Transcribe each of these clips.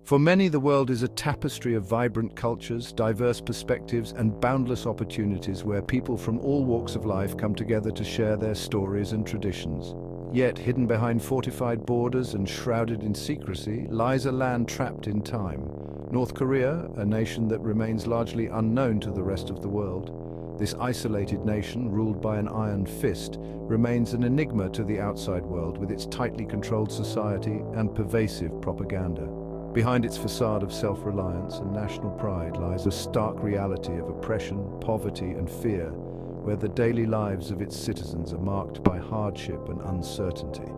For many, the world is a tapestry of vibrant cultures, diverse perspectives, and boundless opportunities where people from all walks of life come together to share their stories and traditions. Yet, hidden behind fortified borders and shrouded in secrecy, lies a land trapped in time. North Korea, a nation that remains largely unknown to the rest of the world. This isolated nation, ruled by an iron fist, remains an enigma to the outside world with its tightly controlled society and pervasive propaganda. Behind its facade of self-reliance and national pride lies a stark reality of oppression, poverty, and fear, where the daily lives of its citizens are marked by hardship and uncertainty.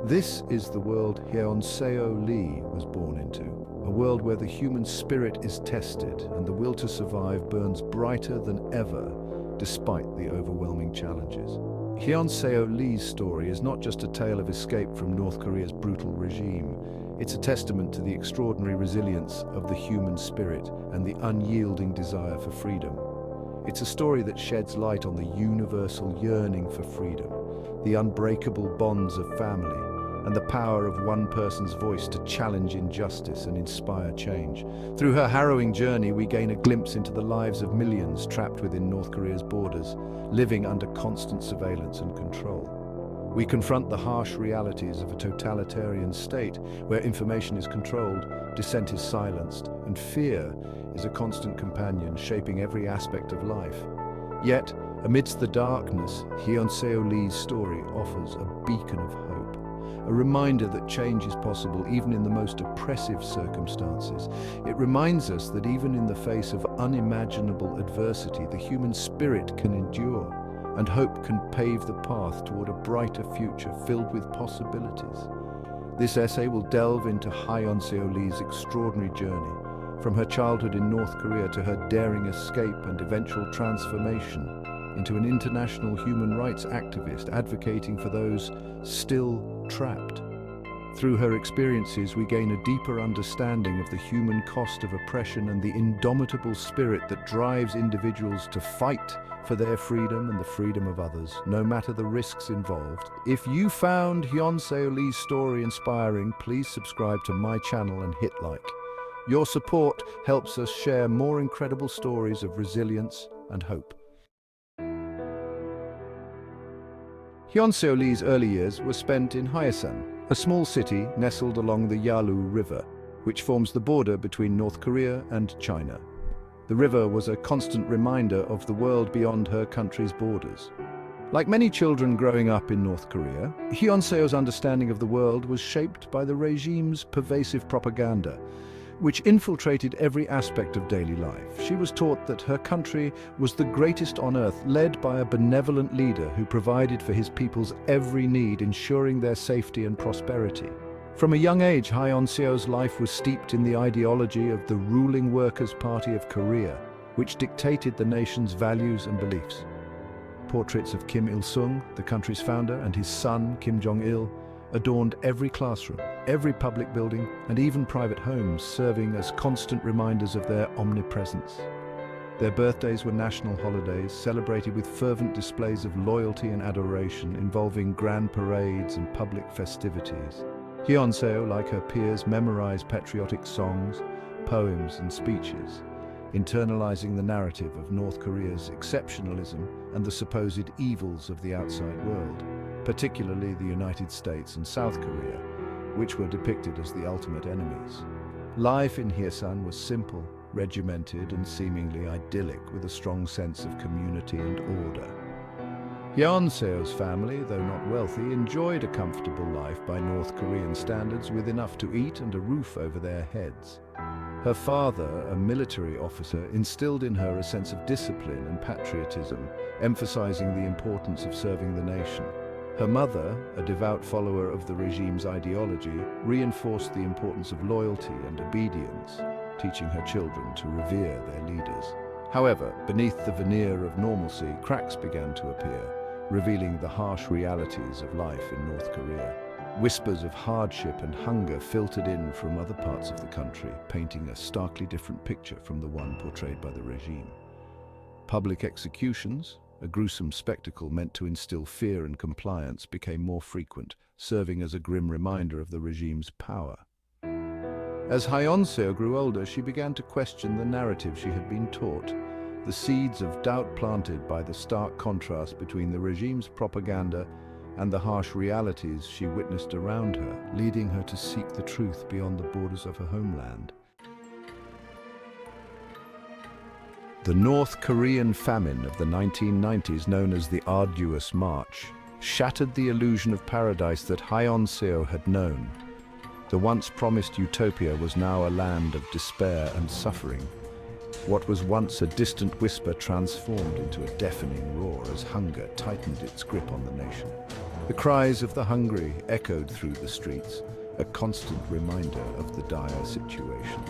This is the world Hyeonseo Lee was born into, a world where the human spirit is tested and the will to survive burns brighter than ever, despite the overwhelming challenges. Hyeonseo Lee's story is not just a tale of escape from North Korea's brutal regime. It's a testament to the extraordinary resilience of the human spirit and the unyielding desire for freedom. It's a story that sheds light on the universal yearning for freedom, the unbreakable bonds of family, and the power of one person's voice to challenge injustice and inspire change. Through her harrowing journey, we gain a glimpse into the lives of millions trapped within North Korea's borders, living under constant surveillance and control. We confront the harsh realities of a totalitarian state where information is controlled, dissent is silenced, and fear is a constant companion shaping every aspect of life. Yet, amidst the darkness, Hyeonseo Lee's story offers a beacon of hope, a reminder that change is possible even in the most oppressive circumstances. It reminds us that even in the face of unimaginable adversity, the human spirit can endure, and hope can pave the path toward a brighter future filled with possibilities. This essay will delve into Hyeonseo Lee's extraordinary journey, from her childhood in North Korea to her daring escape and eventual transformation into an international human rights activist advocating for those still trapped. Through her experiences, we gain a deeper understanding of the human cost of oppression and the indomitable spirit that drives individuals to fight for their freedom and the freedom of others, no matter the risks involved. If you found Hyeonseo Lee's story inspiring, please subscribe to my channel and hit like. Your support helps us share more incredible stories of resilience and hope. Hyeonseo Lee's early years were spent in Hyesan, a small city nestled along the Yalu River, which forms the border between North Korea and China. The river was a constant reminder of the world beyond her country's borders. Like many children growing up in North Korea, Hyeonseo's understanding of the world was shaped by the regime's pervasive propaganda, which infiltrated every aspect of daily life. She was taught that her country was the greatest on earth, led by a benevolent leader who provided for his people's every need, ensuring their safety and prosperity. From a young age, Hyeonseo's life was steeped in the ideology of the ruling Workers' Party of Korea, which dictated the nation's values and beliefs. Portraits of Kim Il-sung, the country's founder, and his son, Kim Jong-il, adorned every classroom, every public building, and even private homes, serving as constant reminders of their omnipresence. Their birthdays were national holidays, celebrated with fervent displays of loyalty and adoration, involving grand parades and public festivities. Hyeonseo, like her peers, memorized patriotic songs, poems, and speeches, internalizing the narrative of North Korea's exceptionalism and the supposed evils of the outside world, particularly the United States and South Korea, which were depicted as the ultimate enemies. Life in Hyesan was simple, regimented, and seemingly idyllic, with a strong sense of community and order. Hyeonseo's family, though not wealthy, enjoyed a comfortable life by North Korean standards, with enough to eat and a roof over their heads. Her father, a military officer, instilled in her a sense of discipline and patriotism, emphasizing the importance of serving the nation. Her mother, a devout follower of the regime's ideology, reinforced the importance of loyalty and obedience, teaching her children to revere their leaders. However, beneath the veneer of normalcy, cracks began to appear, revealing the harsh realities of life in North Korea. Whispers of hardship and hunger filtered in from other parts of the country, painting a starkly different picture from the one portrayed by the regime. Public executions, a gruesome spectacle meant to instill fear and compliance, became more frequent, serving as a grim reminder of the regime's power. As Hyeonseo grew older, she began to question the narrative she had been taught, the seeds of doubt planted by the stark contrast between the regime's propaganda and the harsh realities she witnessed around her, leading her to seek the truth beyond the borders of her homeland. The North Korean famine of the 1990s, known as the Arduous March, shattered the illusion of paradise that Hyeonseo had known. The once promised utopia was now a land of despair and suffering. What was once a distant whisper transformed into a deafening roar as hunger tightened its grip on the nation. The cries of the hungry echoed through the streets, a constant reminder of the dire situation.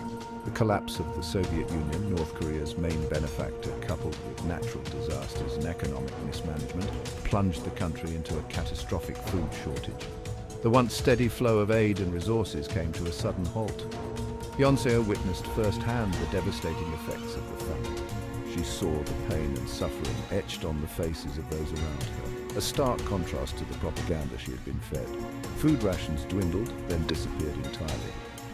The collapse of the Soviet Union, North Korea's main benefactor, coupled with natural disasters and economic mismanagement, plunged the country into a catastrophic food shortage. The once steady flow of aid and resources came to a sudden halt. Hyeonseo witnessed firsthand the devastating effects of the famine. She saw the pain and suffering etched on the faces of those around her, a stark contrast to the propaganda she had been fed. Food rations dwindled, then disappeared entirely.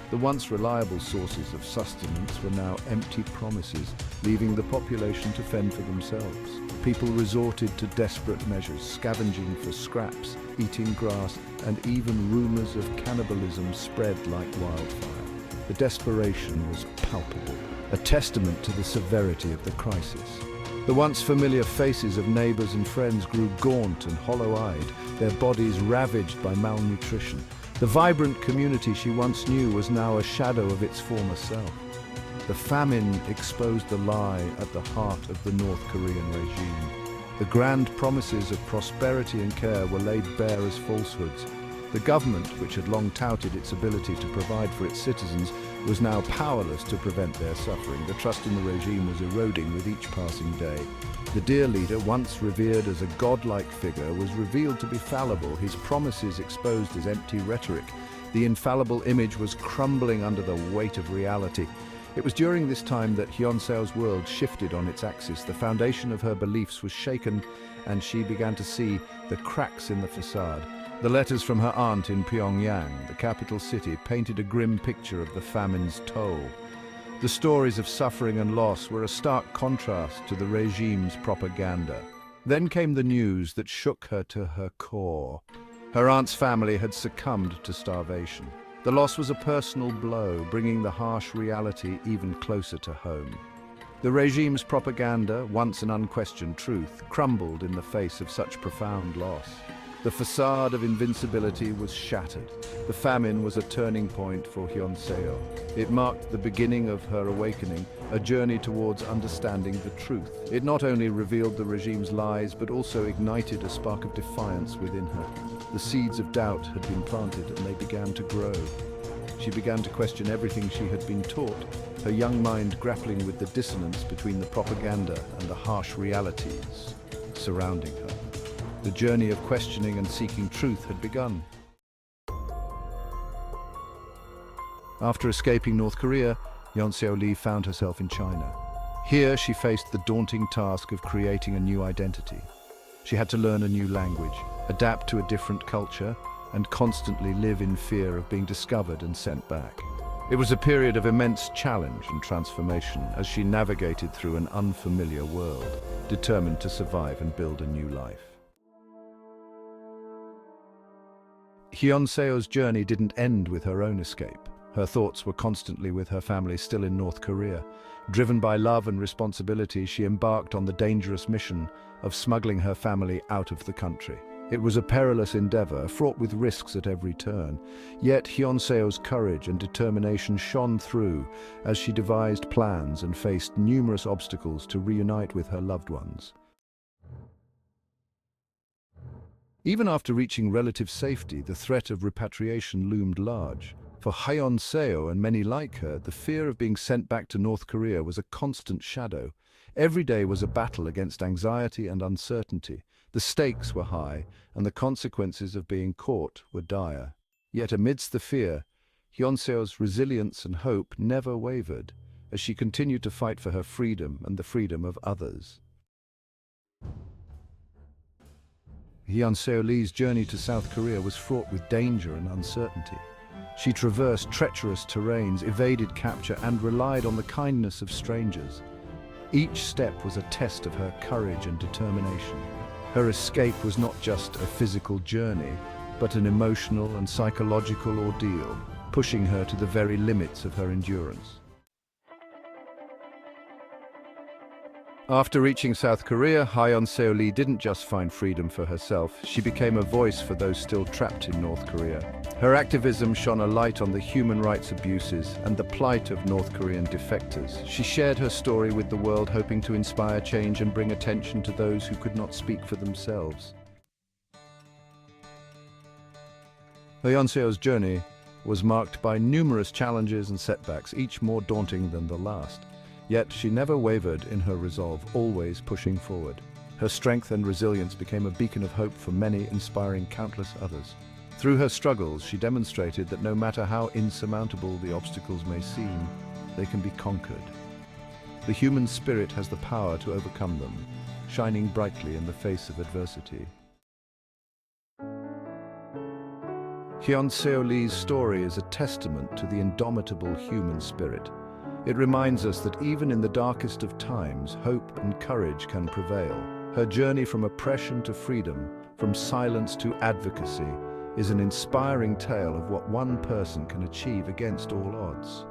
The once reliable sources of sustenance were now empty promises, leaving the population to fend for themselves. People resorted to desperate measures, scavenging for scraps, eating grass, and even rumors of cannibalism spread like wildfire. The desperation was palpable, a testament to the severity of the crisis. The once familiar faces of neighbors and friends grew gaunt and hollow-eyed, their bodies ravaged by malnutrition. The vibrant community she once knew was now a shadow of its former self. The famine exposed the lie at the heart of the North Korean regime. The grand promises of prosperity and care were laid bare as falsehoods. The government, which had long touted its ability to provide for its citizens, was now powerless to prevent their suffering. The trust in the regime was eroding with each passing day. The dear leader, once revered as a godlike figure, was revealed to be fallible, his promises exposed as empty rhetoric. The infallible image was crumbling under the weight of reality. It was during this time that Hyeonseo's world shifted on its axis. The foundation of her beliefs was shaken, and she began to see the cracks in the facade. The letters from her aunt in Pyongyang, the capital city, painted a grim picture of the famine's toll. The stories of suffering and loss were a stark contrast to the regime's propaganda. Then came the news that shook her to her core. Her aunt's family had succumbed to starvation. The loss was a personal blow, bringing the harsh reality even closer to home. The regime's propaganda, once an unquestioned truth, crumbled in the face of such profound loss. The facade of invincibility was shattered. The famine was a turning point for Hyeonseo. It marked the beginning of her awakening, a journey towards understanding the truth. It not only revealed the regime's lies, but also ignited a spark of defiance within her. The seeds of doubt had been planted, and they began to grow. She began to question everything she had been taught, her young mind grappling with the dissonance between the propaganda and the harsh realities surrounding her. The journey of questioning and seeking truth had begun. After escaping North Korea, Hyeonseo Lee found herself in China. Here she faced the daunting task of creating a new identity. She had to learn a new language, adapt to a different culture, and constantly live in fear of being discovered and sent back. It was a period of immense challenge and transformation as she navigated through an unfamiliar world, determined to survive and build a new life. Hyeonseo's journey didn't end with her own escape. Her thoughts were constantly with her family still in North Korea. Driven by love and responsibility, she embarked on the dangerous mission of smuggling her family out of the country. It was a perilous endeavor, fraught with risks at every turn. Yet Hyeonseo's courage and determination shone through as she devised plans and faced numerous obstacles to reunite with her loved ones. Even after reaching relative safety, the threat of repatriation loomed large. For Hyeonseo and many like her, the fear of being sent back to North Korea was a constant shadow. Every day was a battle against anxiety and uncertainty. The stakes were high, and the consequences of being caught were dire. Yet amidst the fear, Hyeonseo's resilience and hope never wavered, as she continued to fight for her freedom and the freedom of others. Hyeonseo Lee's journey to South Korea was fraught with danger and uncertainty. She traversed treacherous terrains, evaded capture, and relied on the kindness of strangers. Each step was a test of her courage and determination. Her escape was not just a physical journey, but an emotional and psychological ordeal, pushing her to the very limits of her endurance. After reaching South Korea, Hyeonseo Lee didn't just find freedom for herself, she became a voice for those still trapped in North Korea. Her activism shone a light on the human rights abuses and the plight of North Korean defectors. She shared her story with the world, hoping to inspire change and bring attention to those who could not speak for themselves. Hyeonseo's journey was marked by numerous challenges and setbacks, each more daunting than the last. Yet she never wavered in her resolve, always pushing forward. Her strength and resilience became a beacon of hope for many, inspiring countless others. Through her struggles, she demonstrated that no matter how insurmountable the obstacles may seem, they can be conquered. The human spirit has the power to overcome them, shining brightly in the face of adversity. Hyeonseo Lee's story is a testament to the indomitable human spirit. It reminds us that even in the darkest of times, hope and courage can prevail. Her journey from oppression to freedom, from silence to advocacy, is an inspiring tale of what one person can achieve against all odds.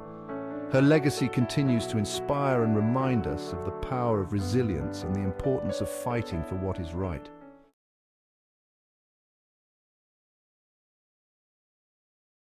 Her legacy continues to inspire and remind us of the power of resilience and the importance of fighting for what is right.